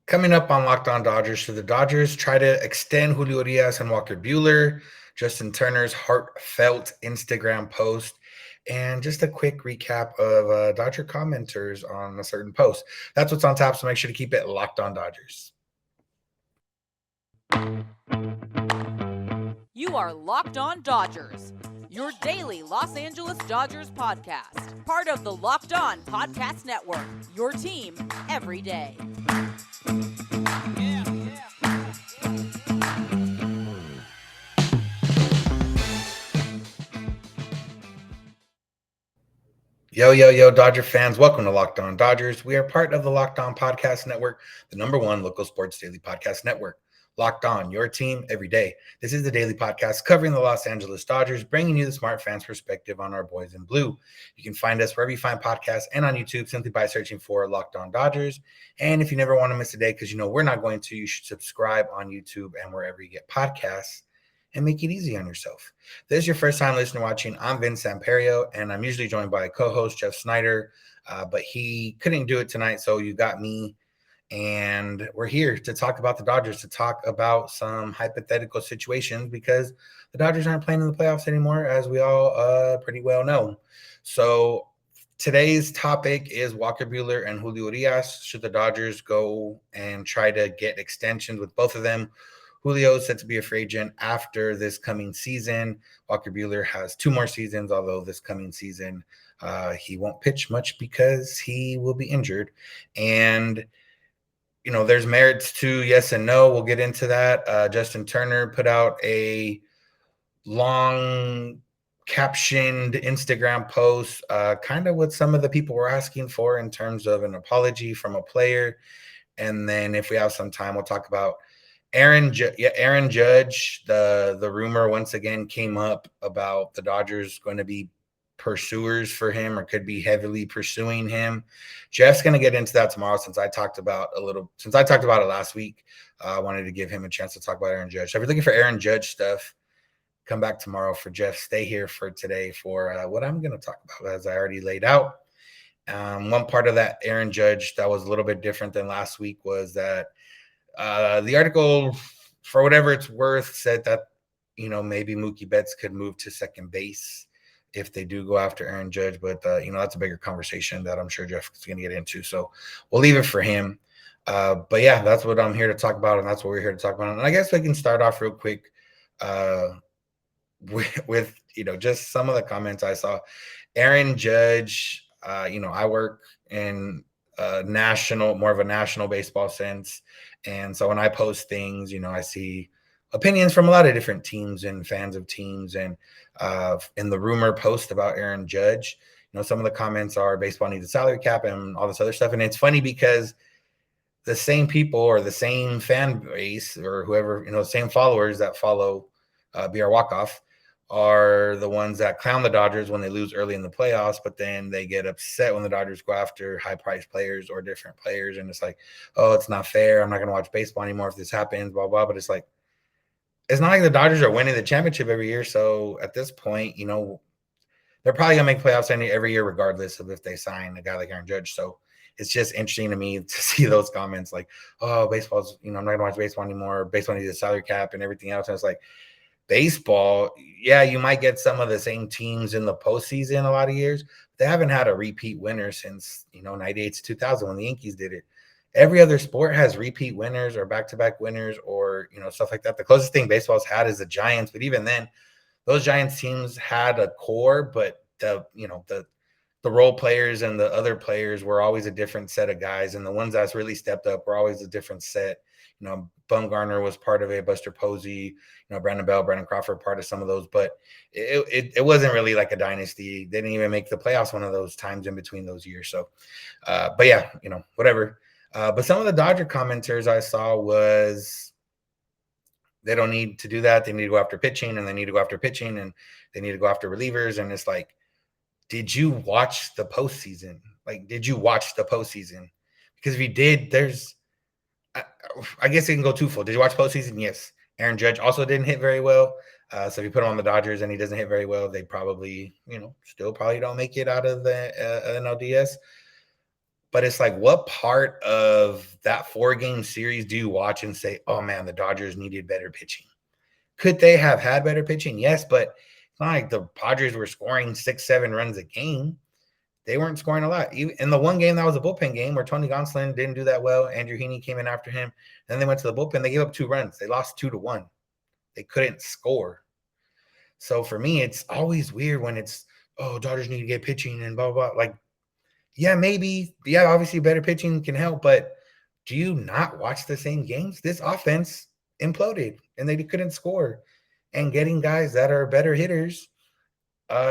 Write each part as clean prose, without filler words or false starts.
Coming up on Locked On Dodgers, should the Dodgers try to extend Julio Urias and Walker Buehler? Justin Turner's heartfelt Instagram post, and just a quick recap of Dodger commenters on a certain post. That's what's on tap, so make sure to keep it Locked On Dodgers. You are Locked On Dodgers, your daily Los Angeles Dodgers podcast. Part of the Locked On Podcast Network, your team every day. Yo, Dodger fans. Welcome to Locked On Dodgers. We are part of the Locked On Podcast Network, the #1 local sports daily podcast network. Locked On, your team every day. This is the daily podcast covering the Los Angeles Dodgers, bringing you the smart fans' perspective on our boys in blue. You can find us wherever you find podcasts and on YouTube simply by searching for Locked On Dodgers. And if you never want to miss a day, because you know we're not going to, you should subscribe on YouTube and wherever you get podcasts and make it easy on yourself. If this is your first time listening or watching, I'm Samperio, and I'm usually joined by co-host Jeff Snider, but he couldn't do it tonight, so you got me. And we're here to talk about the Dodgers, to talk about some hypothetical situations because the Dodgers aren't playing in the playoffs anymore, as we all pretty well know. So today's topic is Walker Buehler and Julio Urias. Should the Dodgers go and try to get extensions with both of them? Julio is set to be a free agent after this coming season. Walker Buehler has 2 more seasons, although this coming season he won't pitch much because he will be injured. And you know, there's merits to yes and no. We'll get into that. Justin Turner put out a long captioned Instagram post, kind of what some of the people were asking for in terms of an apology from a player. And then if we have some time, we'll talk about Aaron Judge. The rumor once again came up about the Dodgers going to be pursuers for him or could be heavily pursuing him. Jeff's going to get into that tomorrow since I talked about it last week. I wanted to give him a chance to talk about Aaron Judge. So if you're looking for Aaron Judge stuff, come back tomorrow for Jeff. Stay here for today for what I'm going to talk about, as I already laid out. One part of that Aaron Judge that was a little bit different than last week was that the article, for whatever it's worth, said that, you know, maybe Mookie Betts could move to second base if they do go after Aaron Judge. But, you know, that's a bigger conversation that I'm sure Jeff is going to get into. So we'll leave it for him. But, yeah, that's what I'm here to talk about, and that's what we're here to talk about. And I guess we can start off real quick with, you know, just some of the comments I saw. Aaron Judge, you know, I work in more of a national baseball sense. And so when I post things, you know, I see opinions from a lot of different teams and fans of teams. And in the rumor post about Aaron Judge, you know, some of the comments are baseball needs a salary cap and all this other stuff. And it's funny because the same people or the same fan base or whoever, you know, the same followers that follow BR Walkoff are the ones that clown the Dodgers when they lose early in the playoffs, but then they get upset when the Dodgers go after high-priced players or different players, and it's like, oh, it's not fair. I'm not going to watch baseball anymore if this happens, blah, blah. But it's like, it's not like the Dodgers are winning the championship every year. So at this point, you know, they're probably going to make playoffs every year regardless of if they sign a guy like Aaron Judge. So it's just interesting to me to see those comments like, oh, baseball's, you know, I'm not going to watch baseball anymore. Baseball needs a salary cap and everything else. And it's like, baseball, yeah, you might get some of the same teams in the postseason a lot of years. They haven't had a repeat winner since, you know, 98 to 2000 when the Yankees did it. Every other sport has repeat winners or back-to-back winners or, you know, stuff like that. The closest thing baseball's had is the Giants, but even then, those Giants teams had a core, but the role players and the other players were always a different set of guys, and the ones that's really stepped up were always a different set. You know, Bumgarner was part of it, Buster Posey, you know, Brandon Bell, Brandon Crawford, part of some of those, but it wasn't really like a dynasty. They didn't even make the playoffs one of those times in between those years. So, but yeah, you know, whatever. But some of the Dodger commenters I saw was they don't need to do that. They need to go after pitching, and they need to go after pitching, and they need to go after relievers. And it's like, did you watch the postseason? Like, did you watch the postseason? Because if you did, I guess it can go twofold. Did you watch postseason? Yes. Aaron Judge also didn't hit very well. So if you put him on the Dodgers and he doesn't hit very well, they probably, you know, still probably don't make it out of the NLDS. But it's like, what part of that 4-game series do you watch and say, oh man, the Dodgers needed better pitching? Could they have had better pitching? Yes, but it's not like the Padres were scoring 6-7 runs a game. They weren't scoring a lot. Even in the one game that was a bullpen game where Tony Gonsolin didn't do that well, Andrew Heaney came in after him. Then they went to the bullpen. They gave up 2 runs. They lost 2-1. They couldn't score. So for me, it's always weird when it's, oh, Dodgers need to get pitching and blah, blah, blah. Like, yeah, maybe. Yeah, obviously better pitching can help, but do you not watch the same games? This offense imploded and they couldn't score. And getting guys that are better hitters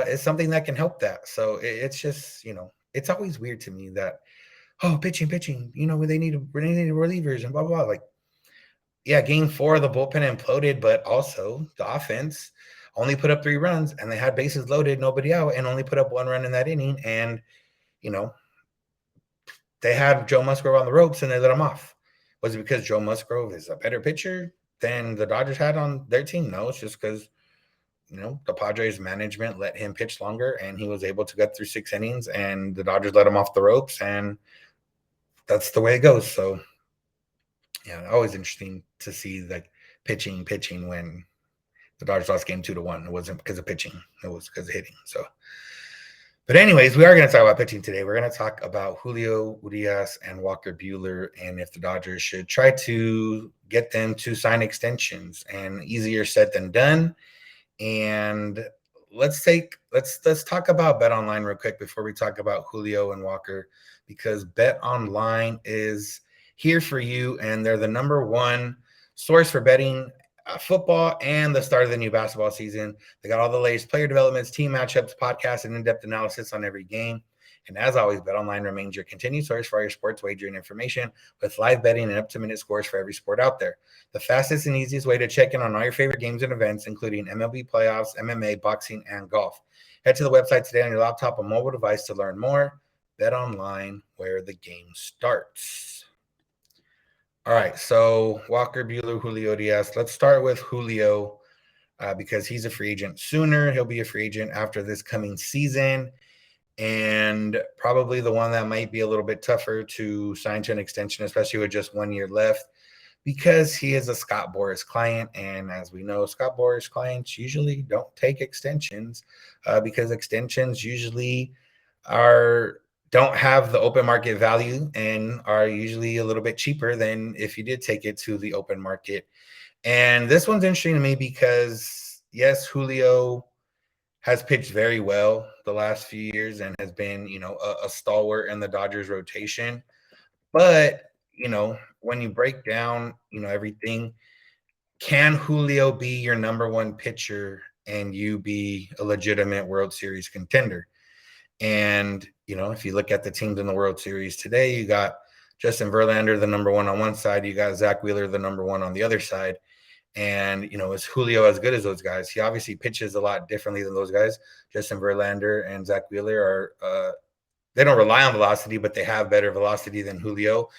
is something that can help that. So it's just, it's always weird to me that, oh, pitching, they need relievers and blah, blah, blah. Like, yeah, game 4, the bullpen imploded, but also the offense only put up 3 runs and they had bases loaded, nobody out, and only put up 1 run in that inning. And, they had Joe Musgrove on the ropes and they let him off. Was it because Joe Musgrove is a better pitcher than the Dodgers had on their team? No, it's just because, the Padres management let him pitch longer and he was able to get through 6 innings and the Dodgers let him off the ropes, and that's the way it goes. So, yeah, always interesting to see like pitching when the Dodgers lost game 2-1. It wasn't because of pitching. It was because of hitting. So, but anyways, we are going to talk about pitching today. We're going to talk about Julio Urias and Walker Buehler and if the Dodgers should try to get them to sign extensions. And easier said than done. And let's talk about BetOnline real quick before we talk about Julio and Walker, because BetOnline is here for you, and they're the number one source for betting football and the start of the new basketball season. They got all the latest player developments, team matchups, podcasts, and in-depth analysis on every game. And as always, BetOnline remains your continued source for all your sports wagering information with live betting and up-to-minute scores for every sport out there. The fastest and easiest way to check in on all your favorite games and events, including MLB playoffs, MMA, boxing, and golf. Head to the website today on your laptop or mobile device to learn more. BetOnline, where the game starts. All right, so Walker Buehler, Julio Urias. Let's start with Julio because he's a free agent sooner. He'll be a free agent after this coming season, and probably the one that might be a little bit tougher to sign to an extension, especially with just 1 year left, because he is a Scott Boras client. And as we know, Scott Boras clients usually don't take extensions because extensions usually don't have the open market value and are usually a little bit cheaper than if you did take it to the open market. And this one's interesting to me because, yes, Julio has pitched very well the last few years and has been, a stalwart in the Dodgers rotation. But, when you break down, everything, can Julio be your number one pitcher and you be a legitimate World Series contender? And, if you look at the teams in the World Series today, you got Justin Verlander, the number one on one side. You got Zach Wheeler, the number one on the other side. And, is Julio as good as those guys? He obviously pitches a lot differently than those guys. Justin Verlander and Zach Wheeler they don't rely on velocity, but they have better velocity than Julio.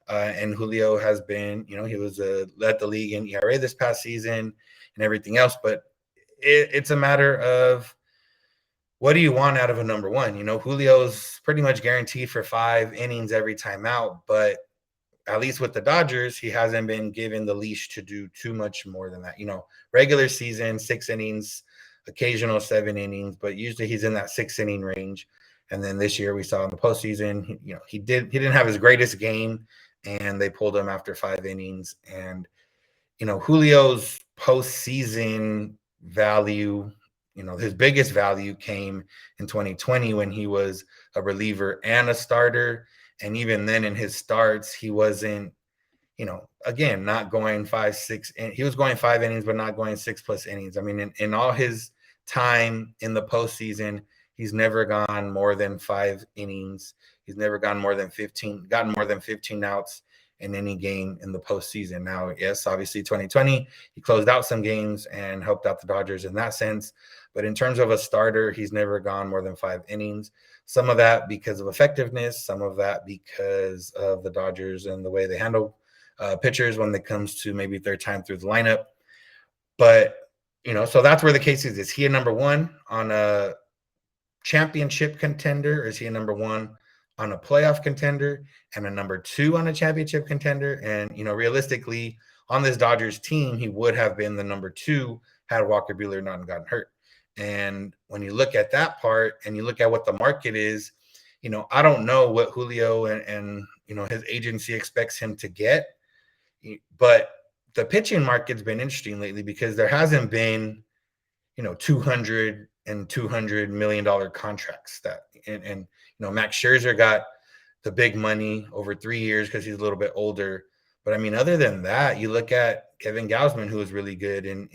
And Julio has been, he was led the league in ERA this past season and everything else. But it's a matter of, what do you want out of a number one? Julio's pretty much guaranteed for 5 innings every time out, but at least with the Dodgers, he hasn't been given the leash to do too much more than that. Regular season, 6 innings, occasional 7 innings, but usually he's in that 6-inning range. And then this year we saw in the postseason, he didn't have his greatest game, and they pulled him after 5 innings. And, Julio's postseason value, his biggest value came in 2020 when he was a reliever and a starter. And even then in his starts, he wasn't, again, not going 5-6. He was going 5 innings, but not going 6+ innings. I mean, in all his time in the postseason, he's never gone more than 5 innings. He's never gotten more than 15 outs in any game in the postseason. Now, yes, obviously 2020, he closed out some games and helped out the Dodgers in that sense. But in terms of a starter, he's never gone more than 5 innings. Some of that because of effectiveness, some of that because of the Dodgers and the way they handle pitchers when it comes to maybe their time through the lineup. But, so that's where the case is. Is he a number one on a championship contender, or is he a number one on a playoff contender and a number 2 on a championship contender. And, realistically, on this Dodgers team, he would have been the number 2 had Walker Buehler not gotten hurt. And when you look at that part and you look at what the market is, I don't know what Julio and his agency expects him to get, but the pitching market's been interesting lately because there hasn't been, 200 and $200 million contracts and Max Scherzer got the big money over 3 years because he's a little bit older. But I mean, other than that, you look at Kevin Gausman, who was really good, and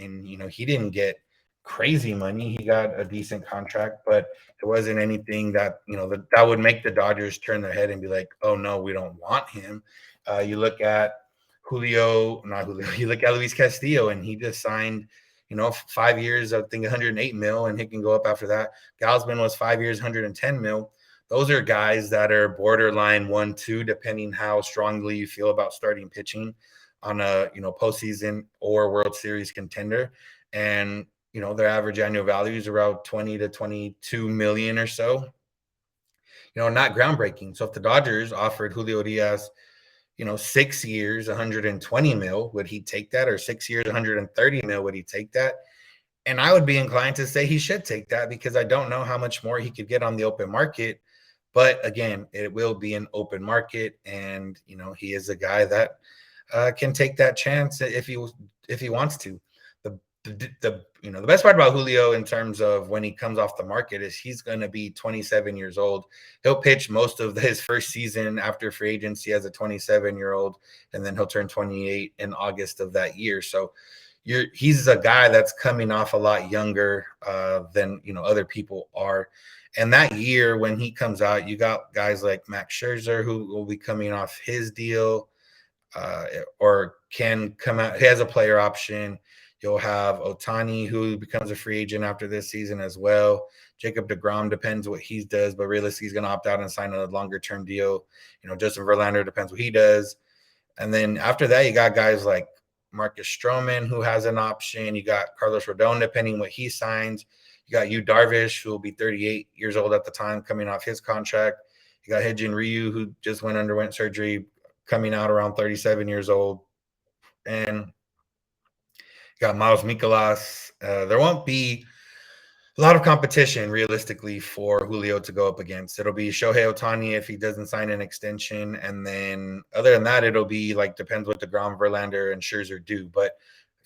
he didn't get crazy money. He got a decent contract, but it wasn't anything that that would make the Dodgers turn their head and be like, oh no, we don't want him. You look at not Julio. You look at Luis Castillo, and he just signed 5 years, I think 108 mil, and he can go up after that. Gausman was 5 years, 110 mil. Those are guys that are borderline 1-2, depending how strongly you feel about starting pitching on a postseason or World Series contender. And their average annual value is around 20 to 22 million or so. Not groundbreaking. So if the Dodgers offered Julio Urias, 6 years, 120 mil, would he take that? Or 6 years, 130 mil, would he take that? And I would be inclined to say he should take that because I don't know how much more he could get on the open market. But again, it will be an open market, and he is a guy that can take that chance if he wants to. The best part about Julio in terms of when he comes off the market is he's going to be 27 years old. He'll pitch most of his first season after free agency as a 27-year-old, and then he'll turn 28 in August of that year. So he's a guy that's coming off a lot younger than other people are. And that year when he comes out, you got guys like Max Scherzer who will be coming off his deal or can come out. He has a player option. You'll have Ohtani, who becomes a free agent after this season as well. Jacob deGrom depends what he does, but realistically, he's going to opt out and sign a longer-term deal. Justin Verlander depends what he does. And then after that, you got guys like Marcus Stroman, who has an option. You got Carlos Rodon, depending what he signs. You got Yu Darvish, who will be 38 years old at the time, coming off his contract. You got Hyun-Jin Ryu, who just underwent surgery, coming out around 37 years old. And you got Miles Mikolas. There won't be a lot of competition, realistically, for Julio to go up against. It'll be Shohei Ohtani if he doesn't sign an extension. And then other than that, it'll be depends what DeGrom, Verlander, and Scherzer do. But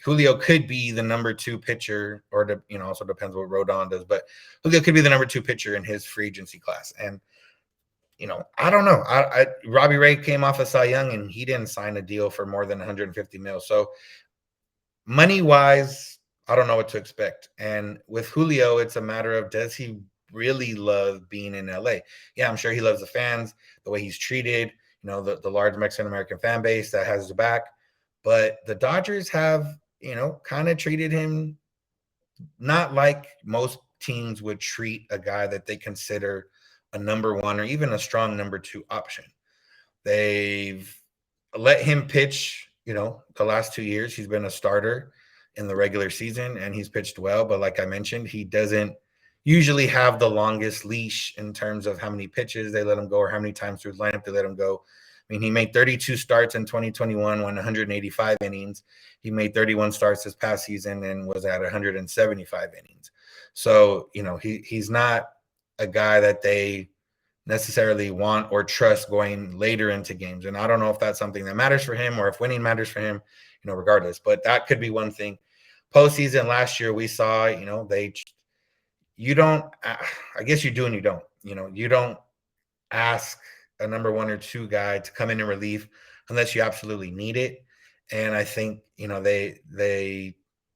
Julio could be the number 2 pitcher, or also depends what Rodon does. But Julio could be the number 2 pitcher in his free agency class. And I don't know. Robbie Ray came off of Cy Young, and he didn't sign a deal for more than 150 mil. So money-wise, I don't know what to expect. And with Julio, it's a matter of, does he really love being in LA? Yeah, I'm sure he loves the fans, the way he's treated, the large Mexican-American fan base that has his back. But the Dodgers have, kind of treated him not like most teams would treat a guy that they consider a number 1 or even a strong number 2 option. They've let him pitch, the last 2 years. He's been a starter in the regular season, and he's pitched well. But like I mentioned, he doesn't usually have the longest leash in terms of how many pitches they let him go or how many times through the lineup they let him go. I mean, he made 32 starts in 2021, won 185 innings. He made 31 starts this past season and was at 175 innings. So, he's not a guy that they necessarily want or trust going later into games. And I don't know if that's something that matters for him or if winning matters for him, regardless. But that could be one thing. Postseason last year, we saw, you don't, I guess you do and you don't. You don't ask a number 1 or 2 guy to come in relief unless you absolutely need it. And I think, they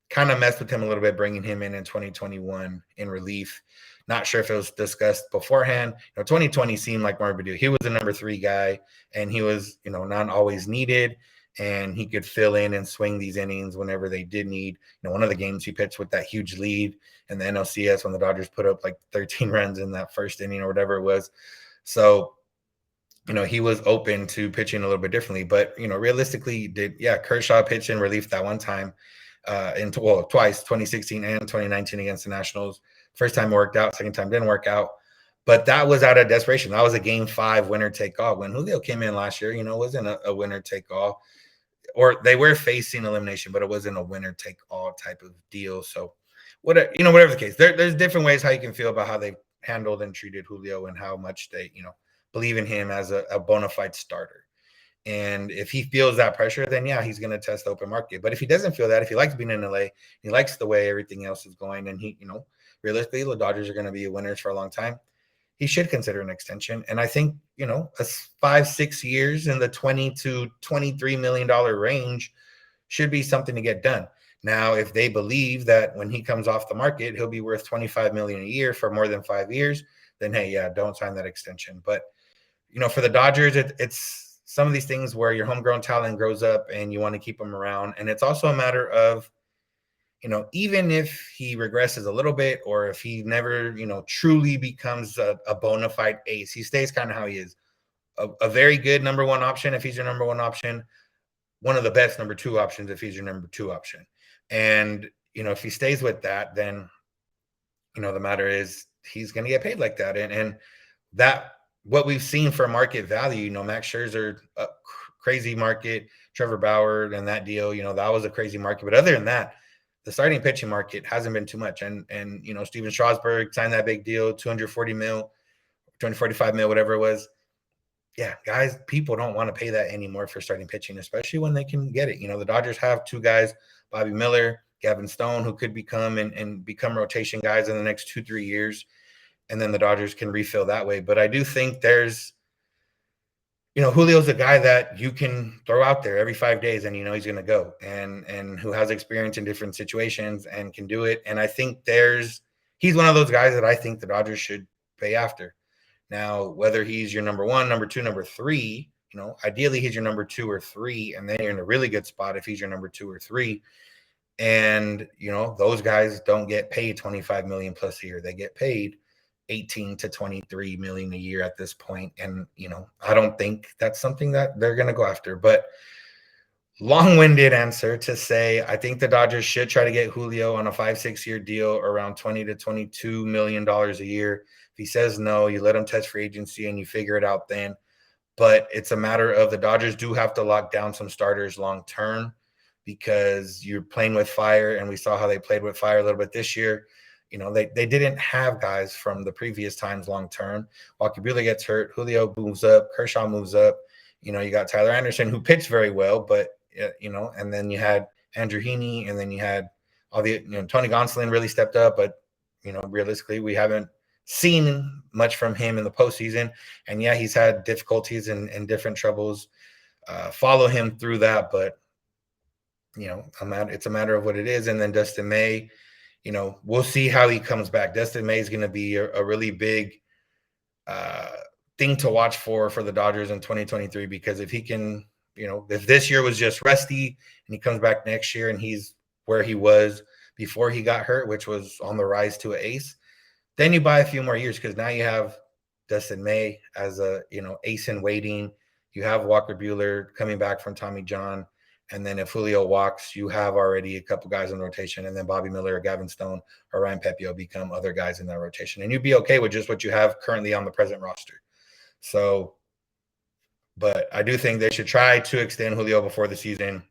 kind of messed with him a little bit, bringing him in 2021 in relief. Not sure if it was discussed beforehand. 2020 seemed like more of a deal. He was the number 3 guy, and he was, not always needed, and he could fill in and swing these innings whenever they did need. One of the games he pitched with that huge lead in the NLCS when the Dodgers put up 13 runs in that first inning or whatever it was. So, he was open to pitching a little bit differently. But, realistically, Kershaw pitched in relief that one time, twice, 2016 and 2019 against the Nationals. First time worked out, second time didn't work out. But that was out of desperation. That was a game 5 winner take all. When Julio came in last year, wasn't a winner take all, or they were facing elimination, but it wasn't a winner take all type of deal. So whatever the case, there's different ways how you can feel about how they handled and treated Julio and how much they, believe in him as a bona fide starter. And if he feels that pressure, then yeah, he's going to test the open market. But if he doesn't feel that, if he likes being in LA, he likes the way everything else is going, and he, realistically, the Dodgers are going to be winners for a long time, he should consider an extension. And I think, a 5-6 years in the $20 to $23 million range should be something to get done. Now, if they believe that when he comes off the market, he'll be worth $25 million a year for more than 5 years, then hey, yeah, don't sign that extension. But, for the Dodgers, it's some of these things where your homegrown talent grows up and you want to keep them around. And it's also a matter of, even if he regresses a little bit, or if he never, truly becomes a bona fide ace, he stays kind of how he is. A very good number one option if he's your number one option, one of the best number two options if he's your number two option. And, if he stays with that, then, the matter is he's going to get paid like that. And that, what we've seen for market value, Max Scherzer, a crazy market, Trevor Bauer and that deal, that was a crazy market. But other than that, the starting pitching market hasn't been too much. And Steven Strasburg signed that big deal, 240 mil, 245 mil, whatever it was. Yeah, guys, people don't want to pay that anymore for starting pitching, especially when they can get it. The Dodgers have 2 guys, Bobby Miller, Gavin Stone, who could become and become rotation guys in the next 2-3 years. And then the Dodgers can refill that way. But I do think there's, Julio's a guy that you can throw out there every 5 days and he's going to go, and who has experience in different situations and can do it. And I think he's one of those guys that I think the Dodgers should pay after. Now, whether he's your number 1, number 2, number 3, ideally he's your number 2 or 3, and then you're in a really good spot if he's your number 2 or 3. And, those guys don't get paid $25 million plus a year. They get paid 18 to 23 million a year at this point. And, I don't think that's something that they're going to go after. But long-winded answer to say, I think the Dodgers should try to get Julio on a 5-6 year deal around $20 to $22 million a year. If he says no, you let him test free agency and you figure it out then. But it's a matter of the Dodgers do have to lock down some starters long-term, because you're playing with fire, and we saw how they played with fire a little bit this year. They didn't have guys from the previous times long-term. Walker Buehler gets hurt. Julio moves up. Kershaw moves up. You got Tyler Anderson, who pitched very well, but, and then you had Andrew Heaney, and then you had all the, Tony Gonsolin really stepped up, but, realistically, we haven't seen much from him in the postseason. And yeah, he's had difficulties and different troubles follow him through that, but, it's a matter of what it is. And then Dustin May, we'll see how he comes back. Dustin May is going to be a really big thing to watch for the Dodgers in 2023, because if he can, if this year was just rusty and he comes back next year and he's where he was before he got hurt, which was on the rise to an ace, then you buy a few more years, because now you have Dustin May as a, ace in waiting. You have Walker Buehler coming back from Tommy John. And then if Julio walks, you have already a couple guys in rotation, and then Bobby Miller or Gavin Stone or Ryan Pepiot become other guys in that rotation. And you'd be okay with just what you have currently on the present roster. So, but I do think they should try to extend Julio before the season,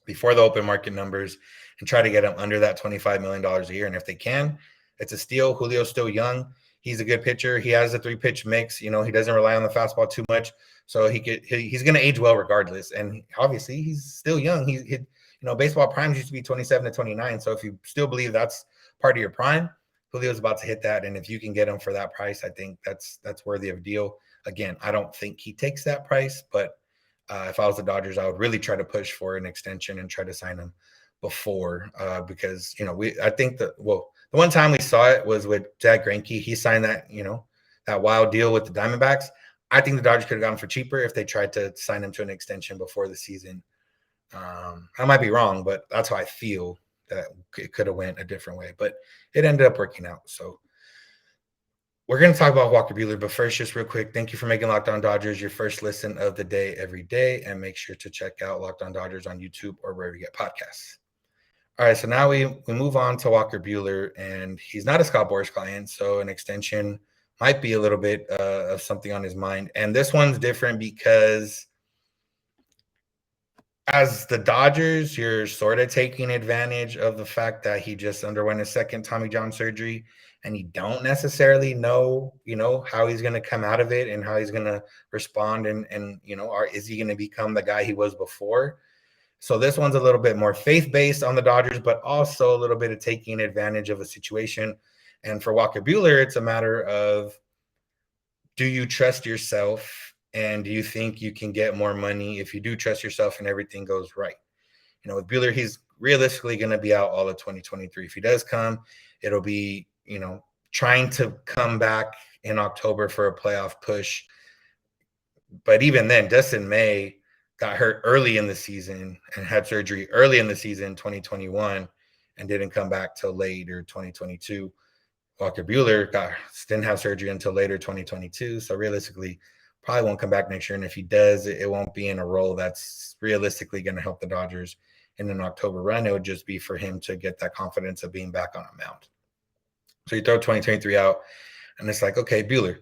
before the open market numbers, and try to get him under that $25 million a year. And if they can, it's a steal. Julio's still young. He's a good pitcher. He has a 3-pitch mix. He doesn't rely on the fastball too much. So he's going to age well regardless. And obviously he's still young. Baseball primes used to be 27 to 29. So if you still believe that's part of your prime, Julio's about to hit that. And if you can get him for that price, I think that's worthy of a deal. Again, I don't think he takes that price, but if I was the Dodgers, I would really try to push for an extension and try to sign him before, because, I think the one time we saw it was with Jack Greinke. He signed that, that wild deal with the Diamondbacks. I think the Dodgers could have gone for cheaper if they tried to sign him to an extension before the season. I might be wrong, but that's how I feel that it could have went a different way, but it ended up working out. So we're going to talk about Walker Buehler, but first, just real quick, thank you for making Locked On Dodgers your first listen of the day every day, and make sure to check out Locked On Dodgers on YouTube or wherever you get podcasts. All right, so now we move on to Walker Buehler, and he's not a Scott Boras client, so an extension might be a little bit of something on his mind. And this one's different because as the Dodgers, you're sort of taking advantage of the fact that he just underwent a second Tommy John surgery, and you don't necessarily know, how he's going to come out of it and how he's going to respond, and is he going to become the guy he was before? So this one's a little bit more faith-based on the Dodgers, but also a little bit of taking advantage of a situation. And for Walker Buehler, it's a matter of, do you trust yourself, and do you think you can get more money if you do trust yourself and everything goes right? With Buehler, he's realistically going to be out all of 2023. If he does come, it'll be, trying to come back in October for a playoff push. But even then, Dustin May got hurt early in the season and had surgery early in the season, 2021, and didn't come back till later 2022. Walker Buehler didn't have surgery until later 2022. So realistically, probably won't come back next year. And if he does, it won't be in a role that's realistically going to help the Dodgers in an October run. It would just be for him to get that confidence of being back on a mound. So you throw 2023 out, and it's like, okay, Buehler,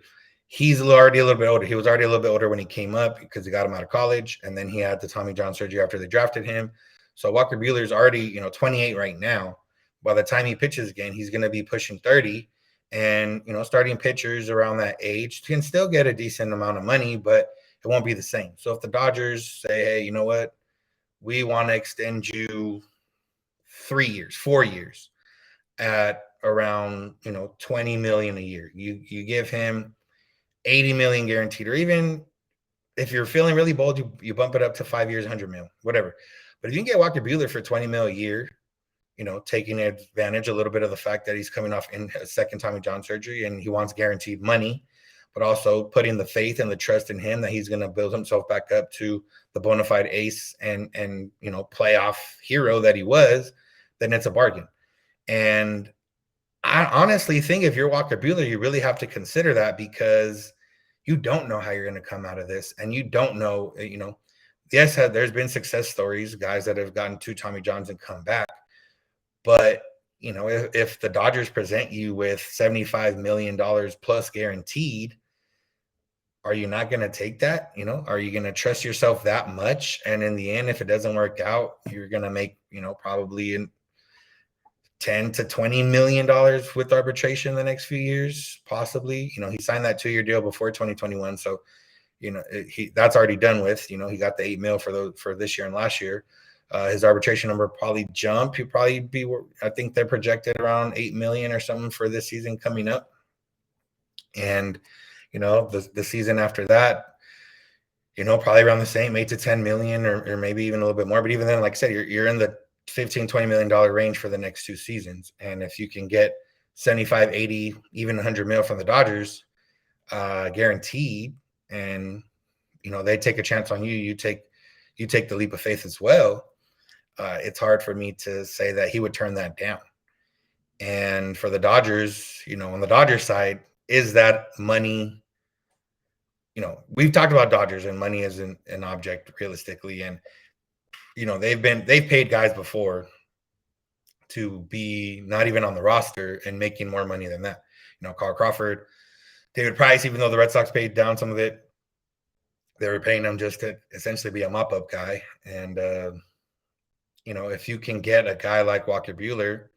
he's already a little bit older. He was already a little bit older when he came up because he got him out of college, and then he had the Tommy John surgery after they drafted him. So Walker Buehler's already, 28 right now. By the time he pitches again, he's going to be pushing 30. And, starting pitchers around that age can still get a decent amount of money, but it won't be the same. So if the Dodgers say, hey, you know what, we want to extend you 3 years, 4 years at around, 20 million a year. You give him 80 million guaranteed, or even if you're feeling really bold, you bump it up to 5 years, 100 mil, whatever. But if you can get Walker Buehler for 20 mil a year, taking advantage a little bit of the fact that he's coming off in a second Tommy John surgery and he wants guaranteed money, but also putting the faith and the trust in him that he's going to build himself back up to the bona fide ace and playoff hero that he was, then it's a bargain. And I honestly think if you're Walker Buehler, you really have to consider that, because you don't know how you're going to come out of this, and you don't know, yes, there's been success stories, guys that have gotten 2 Tommy Johns and come back. But, if the Dodgers present you with $75 million plus guaranteed, are you not going to take that? Are you going to trust yourself that much? And in the end, if it doesn't work out, you're going to make, probably $10 to $20 million with arbitration in the next few years, possibly. He signed that 2-year deal before 2021. So, that's already done with. He got the $8 million for this year and last year. His arbitration number probably jump. He'll probably be, I think they're projected around 8 million or something for this season coming up. And, the season after that, probably around the same 8 to 10 million, or maybe even a little bit more. But even then, like I said, you're in the $15-20 million range for the next 2 seasons. And if you can get 75, 80, even 100 mil from the Dodgers, guaranteed, and, they take a chance on you, you take the leap of faith as well. It's hard for me to say that he would turn that down. And for the Dodgers, on the Dodgers side, is that money? We've talked about Dodgers, and money is an object realistically. And, they've paid guys before to be not even on the roster and making more money than that. Carl Crawford, David Price, even though the Red Sox paid down some of it, they were paying him just to essentially be a mop-up guy. And, if you can get a guy like Walker Buehler,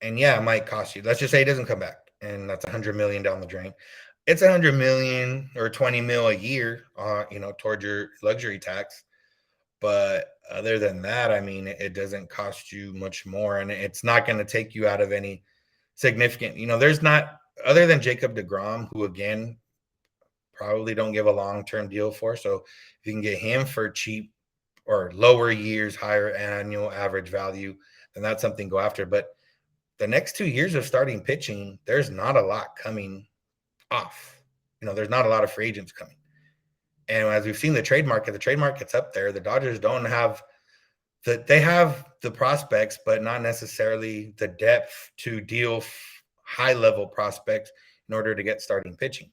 and yeah, it might cost you. Let's just say he doesn't come back, and that's $100 million down the drain. It's $100 million or 20 mil a year, toward your luxury tax. But other than that, I mean, it doesn't cost you much more, and it's not going to take you out of any significant. There's not, other than Jacob deGrom, who again probably don't give a long-term deal for. So if you can get him for cheap or lower years, higher annual average value, then that's something to go after. But the next 2 years of starting pitching, there's not a lot coming off. There's not a lot of free agents coming. And as we've seen the trade market's up there. The Dodgers don't have they have the prospects, but not necessarily the depth to deal high-level prospects in order to get starting pitching.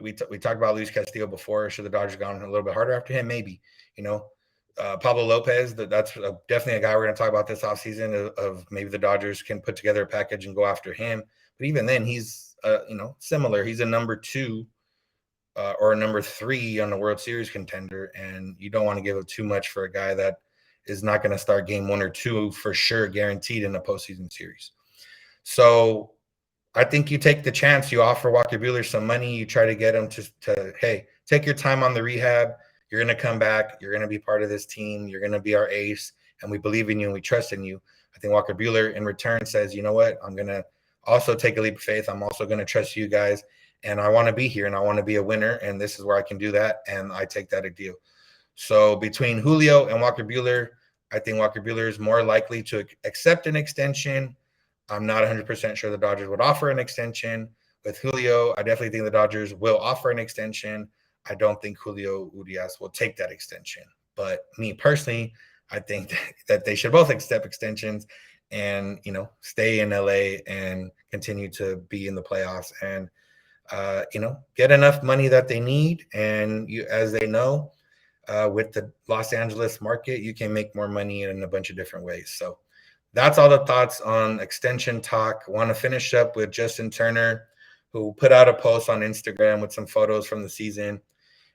We talked about Luis Castillo before. Should the Dodgers gone a little bit harder after him? Maybe. Pablo Lopez, that's definitely a guy we're going to talk about this offseason of maybe the Dodgers can put together a package and go after him. But even then, he's similar. He's a number 2 or a number 3 on the World Series contender, and you don't want to give up too much for a guy that is not going to start game 1 or 2 for sure, guaranteed in a postseason series. So I think you take the chance. You offer Walker Buehler some money. You try to get him to hey, take your time on the rehab. You're going to come back. You're going to be part of this team. You're going to be our ace, and we believe in you and we trust in you. I think Walker Buehler in return says, you know what, I'm going to also take a leap of faith. I'm also going to trust you guys, and I want to be here, and I want to be a winner, and this is where I can do that, and I take that a deal. So between Julio and Walker Buehler, I think Walker Buehler is more likely to accept an extension. I'm not 100% sure the Dodgers would offer an extension. With Julio, I definitely think the Dodgers will offer an extension. I don't think Julio Urias will take that extension. But me personally, I think that they should both accept extensions and, stay in LA and continue to be in the playoffs and, get enough money that they need. And as they know, with the Los Angeles market, you can make more money in a bunch of different ways. So that's all the thoughts on extension talk. Want to finish up with Justin Turner, who put out a post on Instagram with some photos from the season.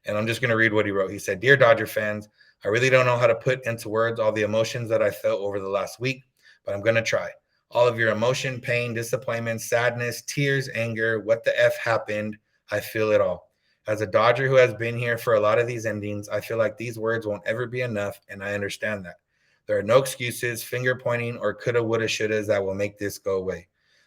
And I'm just going to read what he wrote. He said, "Dear Dodger fans, I really don't know how to put into words all the emotions that I felt over the last week, but I'm going to try. All of your emotion, pain, disappointment, sadness, tears, anger, what the F happened, I feel it all. As a Dodger who has been here for a lot of these endings, I feel like these words won't ever be enough, and I understand that. There are no excuses, finger pointing, or coulda, woulda, shouldas that will make this go away.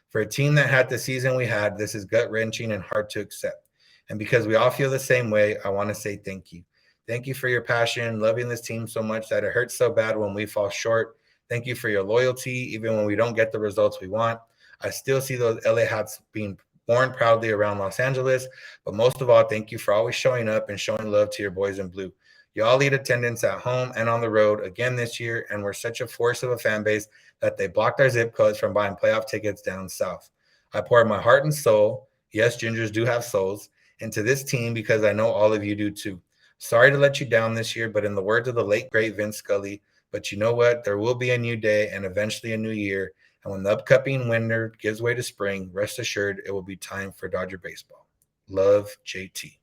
For a team that had the season we had, this is gut-wrenching and hard to accept. And because we all feel the same way, I want to say thank you. Thank you for your passion, loving this team so much that it hurts so bad when we fall short. Thank you for your loyalty, even when we don't get the results we want. I still see those LA hats being worn proudly around Los Angeles, but most of all, thank you for always showing up and showing love to your boys in blue. Y'all lead attendance at home and on the road again this year, and we're such a force of a fan base that they blocked our zip codes from buying playoff tickets down south. I pour my heart and soul, yes, Gingers do have souls, into this team because I know all of you do too. Sorry to let you down this year, but in the words of the late, great Vince Scully, but you know what? There will be a new day and eventually a new year. And when the upcoming winter gives way to spring, rest assured it will be time for Dodger baseball. Love, JT.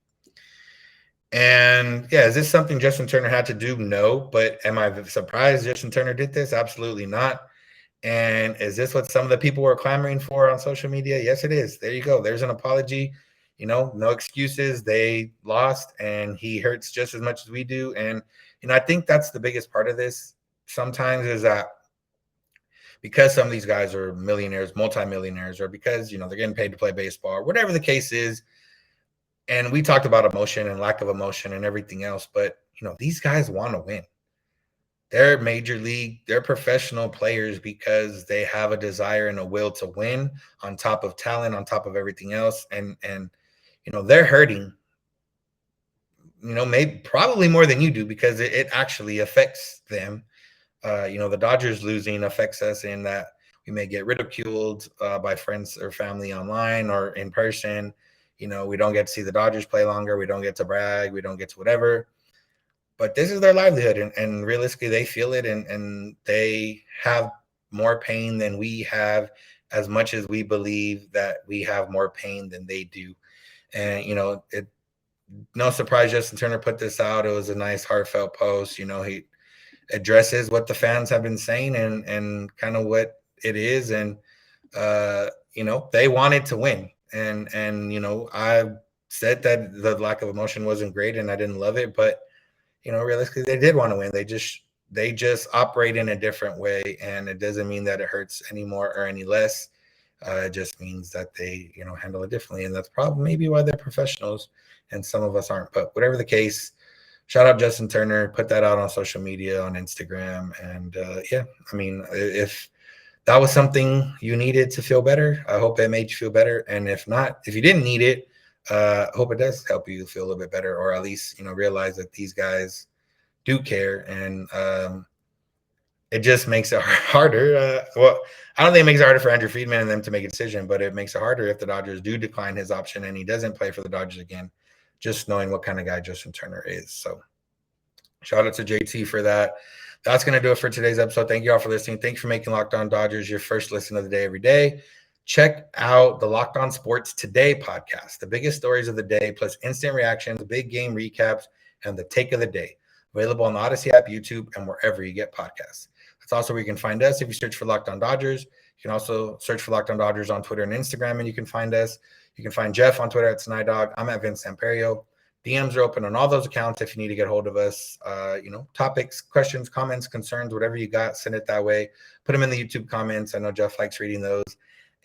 And yeah, is this something Justin Turner had to do? No. But am I surprised Justin Turner did this? Absolutely not. And is this what some of the people were clamoring for on social media? Yes, it is. There you go. There's an apology. No excuses. They lost, and he hurts just as much as we do. And, I think that's the biggest part of this sometimes is that because some of these guys are millionaires, multimillionaires, or because, they're getting paid to play baseball or whatever the case is. And we talked about emotion and lack of emotion and everything else, but, these guys want to win. They're major league, they're professional players because they have a desire and a will to win on top of talent, on top of everything else. And they're hurting, maybe probably more than you do because it actually affects them. The Dodgers losing affects us in that we may get ridiculed by friends or family online or in person. We don't get to see the Dodgers play longer. We don't get to brag. We don't get to whatever. But this is their livelihood, and realistically, they feel it, and they have more pain than we have, as much as we believe that we have more pain than they do. And, no surprise Justin Turner put this out. It was a nice, heartfelt post. He addresses what the fans have been saying and kind of what it is. And, they wanted to win. And I said that the lack of emotion wasn't great and I didn't love it, but, realistically, they did want to win. They just operate in a different way, and it doesn't mean that it hurts any more or any less. It just means that they, handle it differently, and that's probably maybe why they're professionals and some of us aren't. But whatever the case, shout out Justin Turner, put that out on social media, on Instagram. And if that was something you needed to feel better, I hope it made you feel better. And if not, if you didn't need it, hope it does help you feel a little bit better, or at least, realize that these guys do care. And it just makes it harder. I don't think it makes it harder for Andrew Friedman and them to make a decision, but it makes it harder if the Dodgers do decline his option and he doesn't play for the Dodgers again, just knowing what kind of guy Justin Turner is. So shout out to JT for that. That's going to do it for today's episode. Thank you all for listening. Thank you for making Locked On Dodgers your first listen of the day every day. Check out the Locked On Sports Today podcast, the biggest stories of the day, plus instant reactions, big game recaps, and the take of the day. Available on the Odyssey app, YouTube, and wherever you get podcasts. That's also where you can find us if you search for Locked On Dodgers. You can also search for Locked On Dodgers on Twitter and Instagram, and you can find us. You can find Jeff on Twitter at Snider. I'm at Vince Samperio. DMs are open on all those accounts if you need to get hold of us. Topics, questions, comments, concerns, whatever you got, send it that way. Put them in the YouTube comments. I know Jeff likes reading those.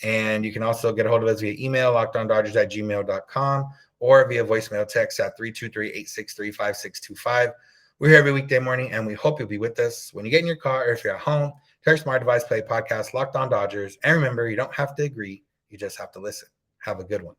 And you can also get a hold of us via email, lockedondodgers@gmail.com, or via voicemail text at 323-863-5625. We're here every weekday morning, and we hope you'll be with us. When you get in your car or if you're at home, tell your smart device, play podcast Locked On Dodgers. And remember, you don't have to agree. You just have to listen. Have a good one.